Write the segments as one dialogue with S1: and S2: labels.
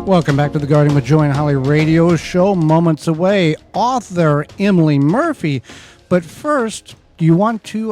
S1: Welcome back to the Gardening with Joy and Holly radio show. Moments away, author Emily Murphy. But first, do you want to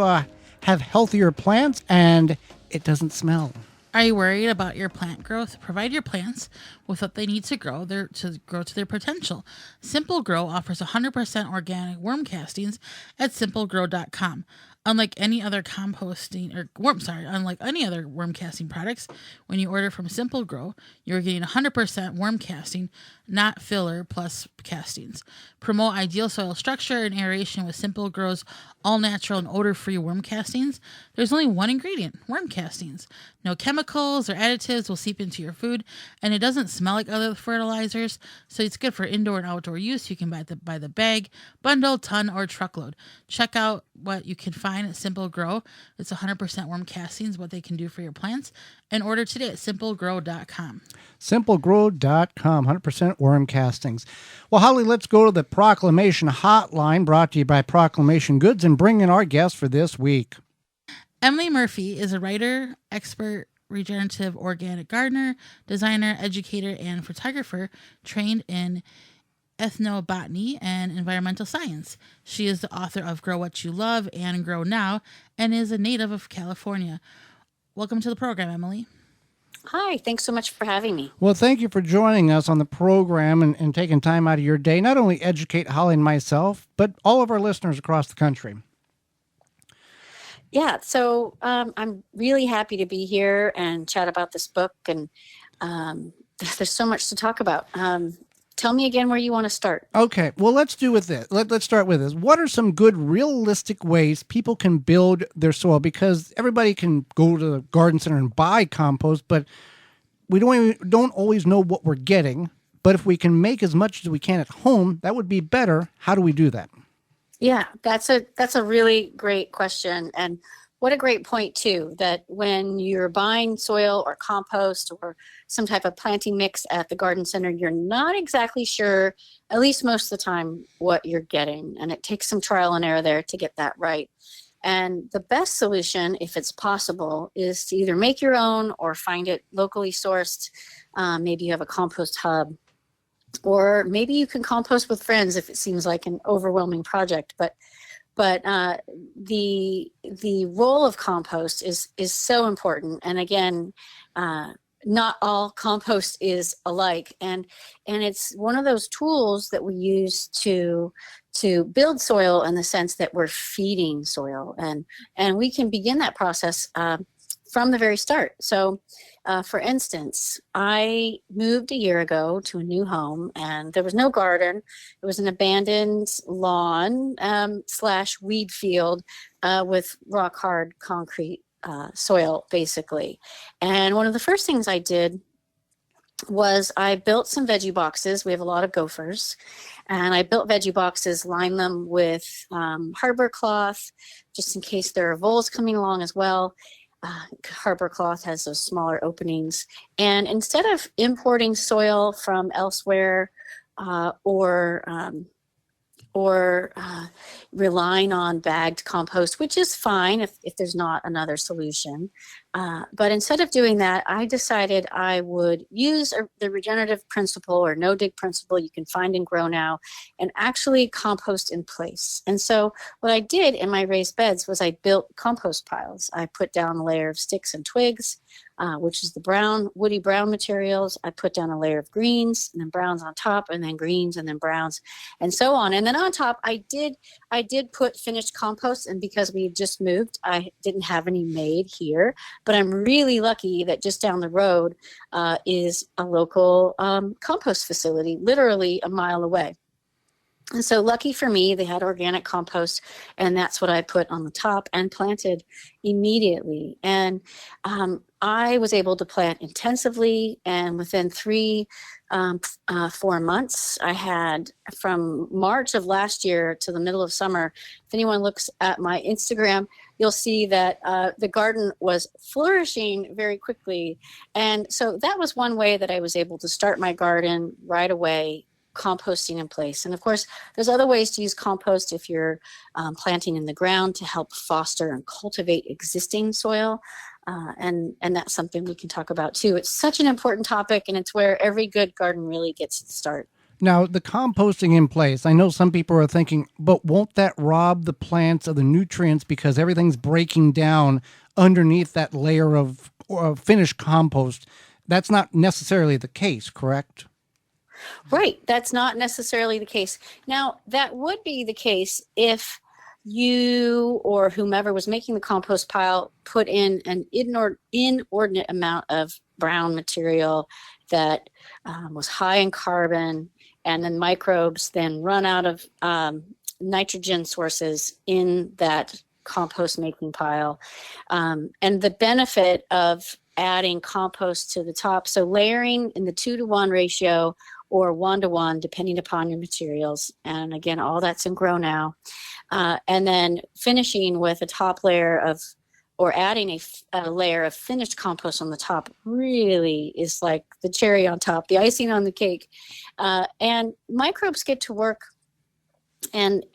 S1: have healthier plants and it doesn't smell?
S2: Are you worried about your plant growth? Provide your plants with what they need to grow to their potential. Simple Grow offers 100% organic worm castings at simplegrow.com. Unlike any other unlike any other worm casting products, when you order from Simple Grow, you're getting 100% worm casting, not filler plus castings. Promote ideal soil structure and aeration with Simple Grow's all-natural and odor-free worm castings. There's only one ingredient, worm castings. No chemicals or additives will seep into your food, and it doesn't smell like other fertilizers, so it's good for indoor and outdoor use. You can buy the bag, bundle, ton, or truckload. Check out what you can find at Simple Grow. It's 100% worm castings, what they can do for your plants, and order today at simplegrow.com.
S1: Simplegrow.com, 100% worm castings. Well, Holly, let's go to the Proclamation Hotline, brought to you by Proclamation Goods, and bring in our guest for this week.
S2: Emily Murphy is a writer, expert, regenerative organic gardener, designer, educator, and photographer trained in ethnobotany and environmental science. She is the author of Grow What You Love and Grow Now and is a native of California. Welcome to the program, Emily.
S3: Hi, thanks so much for having me.
S1: Well, thank you for joining us on the program and taking time out of your day, not only educate Holly and myself, but all of our listeners across the country.
S3: Yeah, so I'm really happy to be here and chat about this book, and there's so much to talk about. Tell me again where you want to start.
S1: Okay, well, let's do with this. Let's start with this. What are some good, realistic ways people can build their soil? Because everybody can go to the garden center and buy compost, but we don't always know what we're getting. But if we can make as much as we can at home, that would be better. How do we do that?
S3: Yeah, that's a really great question, and what a great point too, that when you're buying soil or compost or some type of planting mix at the garden center, you're not exactly sure, at least most of the time, what you're getting, and it takes some trial and error there to get that right. And the best solution, if it's possible, is to either make your own or find it locally sourced. Maybe you have a compost hub, or maybe you can compost with friends if it seems like an overwhelming project. But the role of compost is so important. And again, not all compost is alike, and it's one of those tools that we use to build soil in the sense that we're feeding soil, and we can begin that process from the very start. So for instance, I moved a year ago to a new home, and there was no garden. It was an abandoned lawn / weed field with rock hard concrete soil, basically. And one of the first things I did was I built some veggie boxes. We have a lot of gophers, and I built veggie boxes, lined them with harbor cloth, just in case there are voles coming along as well. Harbor cloth has those smaller openings. And instead of importing soil from elsewhere or relying on bagged compost, which is fine if there's not another solution. But instead of doing that, I decided I would use the regenerative principle or no-dig principle you can find in Grow Now and actually compost in place. And so what I did in my raised beds was I built compost piles. I put down a layer of sticks and twigs, which is the woody brown materials. I put down a layer of greens, and then browns on top, and then greens, and then browns, and so on. And then on top, I did put finished compost, and because we had just moved, I didn't have any made here. But I'm really lucky that just down the road is a local compost facility, literally a mile away. And so lucky for me, they had organic compost, and that's what I put on the top and planted immediately. And I was able to plant intensively, and within 4 months, I had, from March of last year to the middle of summer, if anyone looks at my Instagram, you'll see that the garden was flourishing very quickly. And so that was one way that I was able to start my garden right away, composting in place. And of course, there's other ways to use compost if you're planting in the ground to help foster and cultivate existing soil. And that's something we can talk about too. It's such an important topic, and it's where every good garden really gets its start.
S1: Now, the composting in place, I know some people are thinking, but won't that rob the plants of the nutrients because everything's breaking down underneath that layer of finished compost? That's not necessarily the case, correct?
S3: Right. That's not necessarily the case. Now, that would be the case if you or whomever was making the compost pile put in an inordinate amount of brown material that was high in carbon, and then microbes then run out of nitrogen sources in that compost making pile. And the benefit of adding compost to the top, so layering in the 2-to-1 ratio or 1-to-1, depending upon your materials. And again, all that's in Grow Now. And then finishing with a top layer of, or adding a layer of finished compost on the top really is like the cherry on top, the icing on the cake. And microbes get to work. And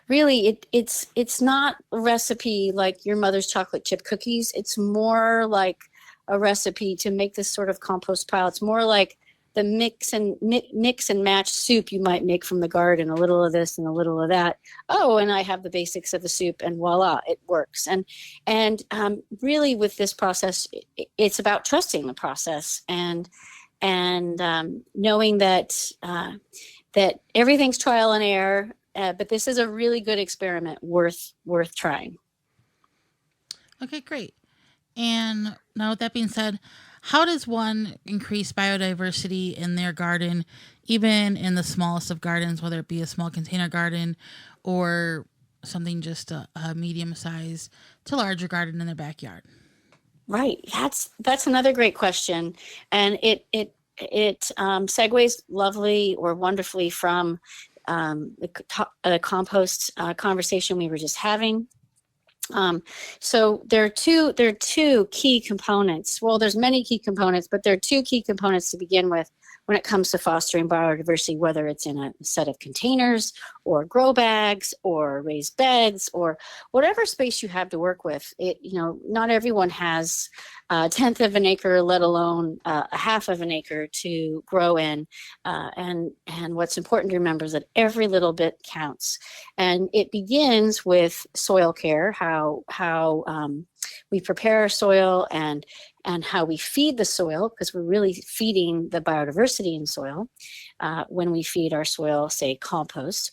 S3: really, it's not a recipe like your mother's chocolate chip cookies. It's more like a recipe to make this sort of compost pile. It's more like the mix and match soup you might make from the garden, a little of this and a little of that. Oh, and I have the basics of the soup, and voila, it works. And really, with this process, it's about trusting the process and knowing that that everything's trial and error. But this is a really good experiment, worth trying.
S2: Okay, great. And now, with that being said, how does one increase biodiversity in their garden, even in the smallest of gardens, whether it be a small container garden or something just a medium size to larger garden in their backyard?
S3: Right. That's another great question, and it segues lovely or wonderfully from the compost conversation we were just having. So there are two key components. Well, there's many key components, but there are two key components to begin with when it comes to fostering biodiversity, whether it's in a set of containers or grow bags or raised beds or whatever space you have to work with. Not everyone has a tenth of an acre, let alone a half of an acre to grow in. And what's important to remember is that every little bit counts. And it begins with soil care, how we prepare our soil and how we feed the soil, because we're really feeding the biodiversity in soil when we feed our soil, say, compost.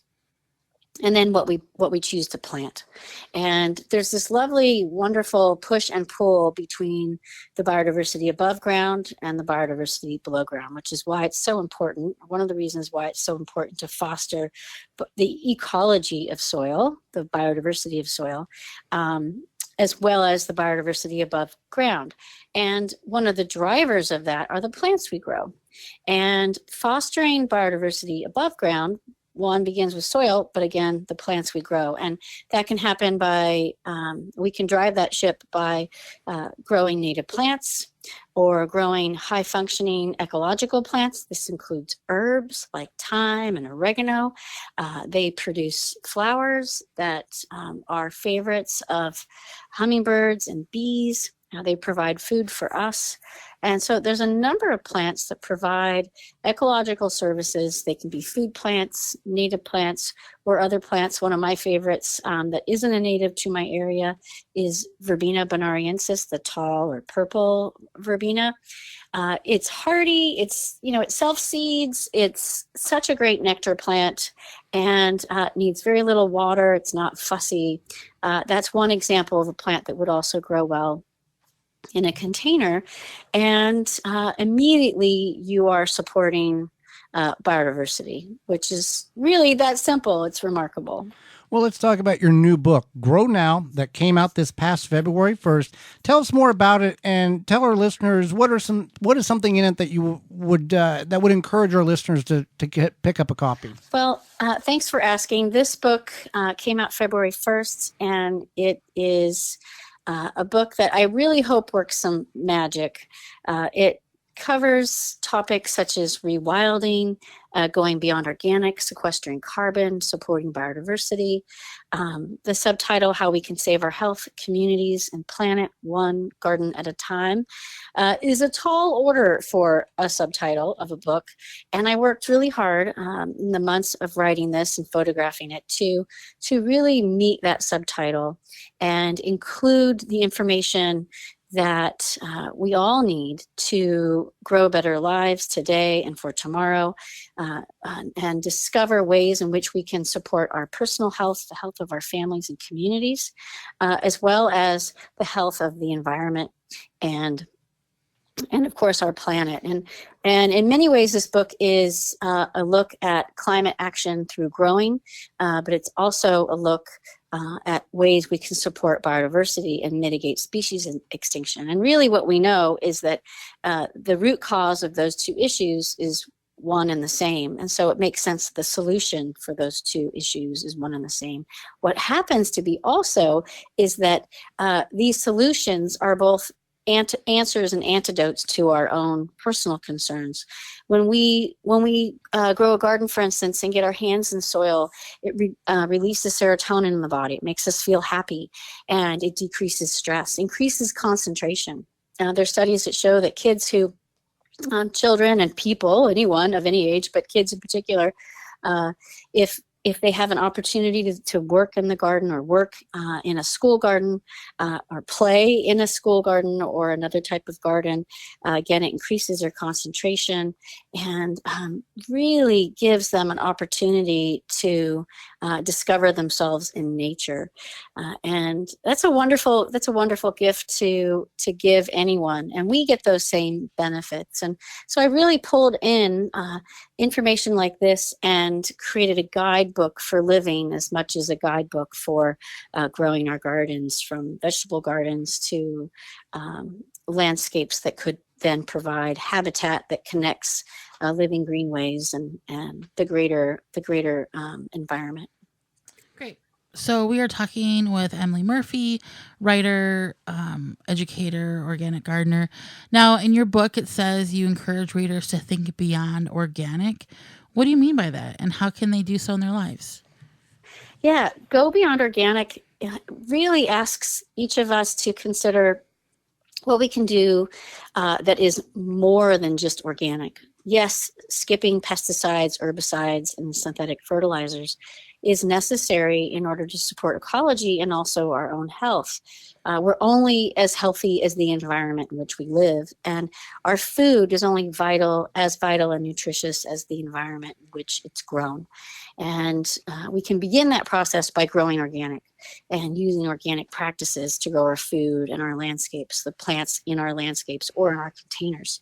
S3: And then what we choose to plant. And there's this lovely, wonderful push and pull between the biodiversity above ground and the biodiversity below ground, which is why it's so important. One of the reasons why it's so important to foster the ecology of soil, the biodiversity of soil, as well as the biodiversity above ground. And one of the drivers of that are the plants we grow. And fostering biodiversity above ground, one begins with soil, but again, the plants we grow. And that can happen by, we can drive that ship by growing native plants or growing high functioning ecological plants. This includes herbs like thyme and oregano. They produce flowers that are favorites of hummingbirds and bees. They provide food for us. And so there's a number of plants that provide ecological services. They can be food plants, native plants, or other plants. One of my favorites that isn't a native to my area is Verbena bonariensis, the tall or purple verbena. It's hardy, it self-seeds, it's such a great nectar plant, and needs very little water. It's not fussy. That's one example of a plant that would also grow well in a container, and immediately you are supporting biodiversity, which is really that simple. It's remarkable.
S1: Well, let's talk about your new book, Grow Now, that came out this past February 1st. Tell us more about it, and tell our listeners what is something in it that you would that would encourage our listeners to pick up a copy.
S3: Well, thanks for asking. This book came out February 1st, and it is a book that I really hope works some magic. covers topics such as rewilding, going beyond organic, sequestering carbon, supporting biodiversity. The subtitle, How We Can Save Our Health, Communities, and Planet One Garden at a Time, is a tall order for a subtitle of a book. And I worked really hard in the months of writing this and photographing it to really meet that subtitle and include the information that we all need to grow better lives today and for tomorrow, and discover ways in which we can support our personal health, the health of our families and communities, as well as the health of the environment and of course our planet. And in many ways, this book is a look at climate action through growing, but it's also a look at ways we can support biodiversity and mitigate species extinction. And really what we know is that the root cause of those two issues is one and the same. And so it makes sense that the solution for those two issues is one and the same. What happens to be also is that these solutions are both answers and antidotes to our own personal concerns. When we grow a garden, for instance, and get our hands in soil, it releases serotonin in the body. It makes us feel happy, and it decreases stress, increases concentration. There are studies that show that kids who, children and people, anyone of any age, but kids in particular, if they have an opportunity to work in the garden or work in a school garden or play in a school garden or another type of garden, again, it increases their concentration and really gives them an opportunity to discover themselves in nature. And that's a wonderful gift to give anyone. And we get those same benefits. And so I really pulled in information like this and created a guidebook for living as much as a guidebook for growing our gardens, from vegetable gardens to landscapes that could then provide habitat that connects living greenways and the greater environment.
S2: Great. So we are talking with Emily Murphy, writer, educator, organic gardener. Now, in your book, it says you encourage readers to think beyond organic. What do you mean by that, and how can they do so in their lives?
S3: Yeah, Go Beyond Organic really asks each of us to consider what we can do that is more than just organic. Yes, skipping pesticides, herbicides, and synthetic fertilizers is necessary in order to support ecology and also our own health. We're only as healthy as the environment in which we live, and our food is only as vital and nutritious as the environment in which it's grown. And we can begin that process by growing organic and using organic practices to grow our food and our landscapes, the plants in our landscapes or in our containers.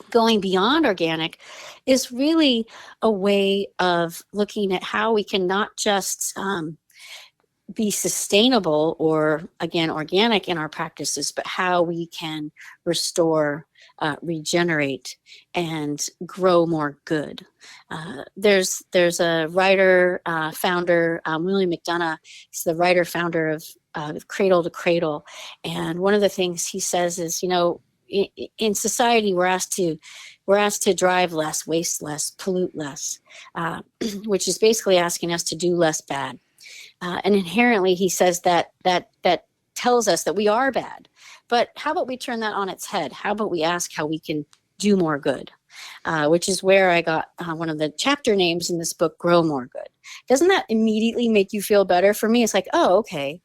S3: Going beyond organic is really a way of looking at how we can not just be sustainable or, again, organic in our practices, but how we can restore, regenerate, and grow more good. There's a writer, founder, William McDonough. He's the writer, founder of Cradle to Cradle. And one of the things he says is, in society, we're asked to drive less, waste less, pollute less, which is basically asking us to do less bad. And inherently, he says that tells us that we are bad. But how about we turn that on its head? How about we ask how we can do more good? Which is where I got one of the chapter names in this book, Grow More Good. Doesn't that immediately make you feel better? For me, it's like, oh, okay.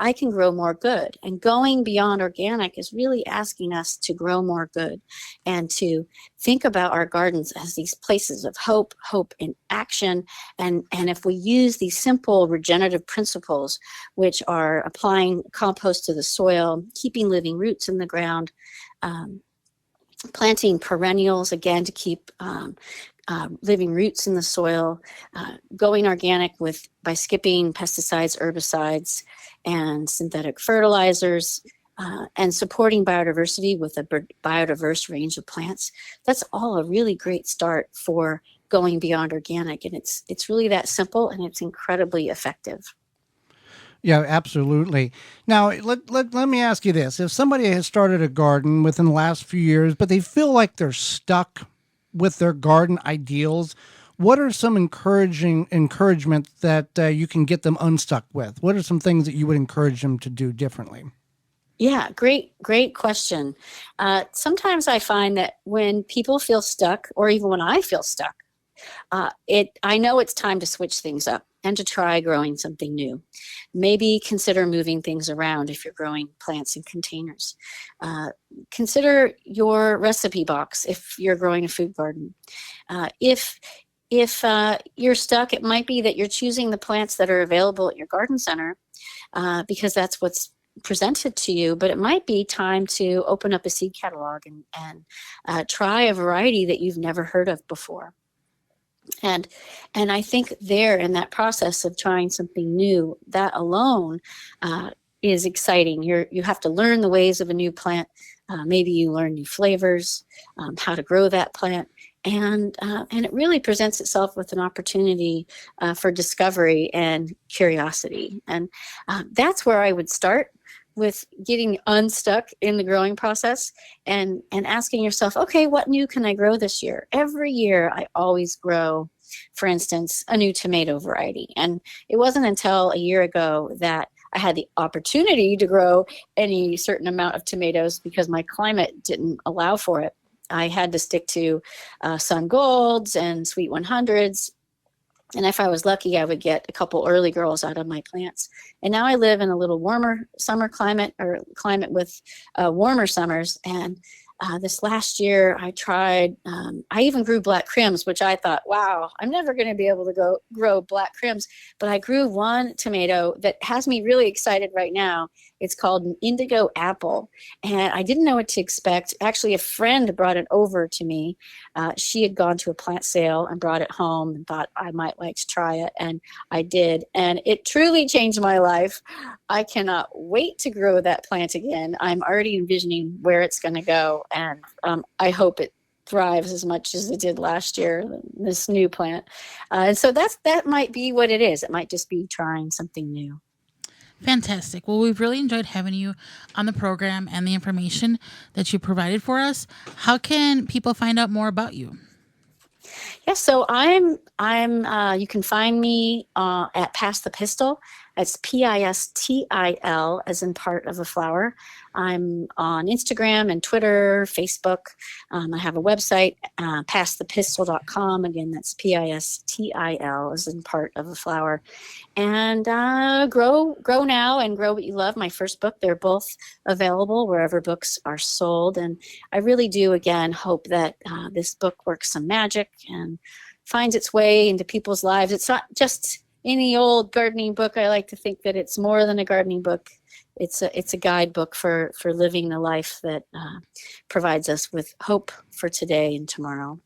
S3: I can grow more good. And going beyond organic is really asking us to grow more good and to think about our gardens as these places of hope in action. And if we use these simple regenerative principles, which are applying compost to the soil, keeping living roots in the ground, planting perennials, again, to keep living roots in the soil, going organic by skipping pesticides, herbicides, and synthetic fertilizers, and supporting biodiversity with a biodiverse range of plants. That's all a really great start for going beyond organic, and it's really that simple, and it's incredibly effective.
S1: Yeah, absolutely. Now, let me ask you this. If somebody has started a garden within the last few years, but they feel like they're stuck with their garden ideals, what are some encouragement that you can get them unstuck with? What are some things that you would encourage them to do differently?
S3: Yeah, great question. Sometimes I find that when people feel stuck, or even when I feel stuck, I know it's time to switch things up and to try growing something new. Maybe consider moving things around if you're growing plants in containers. Uh, Consider your recipe box if you're growing a food garden. If you're stuck, it might be that you're choosing the plants that are available at your garden center because that's what's presented to you, but it might be time to open up a seed catalog and try a variety that you've never heard of before. And I think there, in that process of trying something new, that alone is exciting. You have to learn the ways of a new plant. Maybe you learn new flavors, how to grow that plant, and it really presents itself with an opportunity for discovery and curiosity. And that's where I would start, with getting unstuck in the growing process and asking yourself, okay, what new can I grow this year? Every year I always grow, for instance, a new tomato variety. And it wasn't until a year ago that I had the opportunity to grow any certain amount of tomatoes because my climate didn't allow for it. I had to stick to Sun Golds and Sweet 100s. And if I was lucky, I would get a couple early girls out of my plants. And now I live in a little warmer summer climate, or climate with warmer summers. And this last year I tried, I even grew black crims, which I thought, wow, I'm never going to be able to grow black crims. But I grew one tomato that has me really excited right now. It's called an indigo apple. And I didn't know what to expect. Actually, a friend brought it over to me. She had gone to a plant sale and brought it home and thought I might like to try it. And I did. And it truly changed my life. I cannot wait to grow that plant again. I'm already envisioning where it's going to go. And I hope it thrives as much as it did last year, this new plant. And so that might be what it is. It might just be trying something new.
S2: Fantastic. Well, we've really enjoyed having you on the program and the information that you provided for us. How can people find out more about you?
S3: Yes, so you can find me at Pass the Pistil. It's PISTIL, as in part of a flower. I'm on Instagram and Twitter, Facebook. I have a website, passthepistil.com. Again, that's PISTIL, as in part of a flower. And grow now and grow what you love. My first book, they're both available wherever books are sold. And I really do, again, hope that this book works some magic and finds its way into people's lives. It's not just any old gardening book. I like to think that it's more than a gardening book. It's a guidebook for living the life that provides us with hope for today and tomorrow.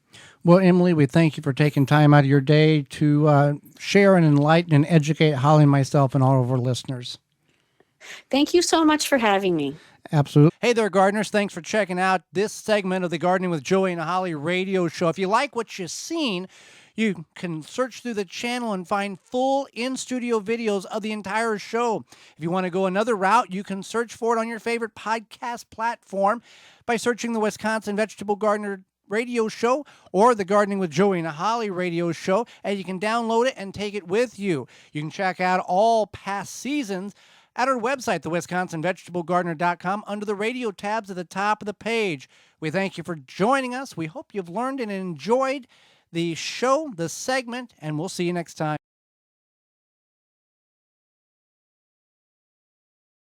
S1: Well, Emily, we thank you for taking time out of your day to share and enlighten and educate Holly and myself and all of our listeners.
S3: Thank you so much for having me.
S1: Absolutely. Hey there, gardeners. Thanks for checking out this segment of the Gardening with Joey and Holly radio show. If you like what you've seen, you can search through the channel and find full in-studio videos of the entire show. If you want to go another route, you can search for it on your favorite podcast platform by searching the Wisconsin Vegetable Gardener radio show or the Gardening with Joey and Holly radio show, and you can download it and take it with you. You can check out all past seasons at our website, thewisconsinvegetablegardener.com, under the radio tabs at the top of the page. We thank you for joining us. We hope you've learned and enjoyed the show, the segment, and we'll see you next time.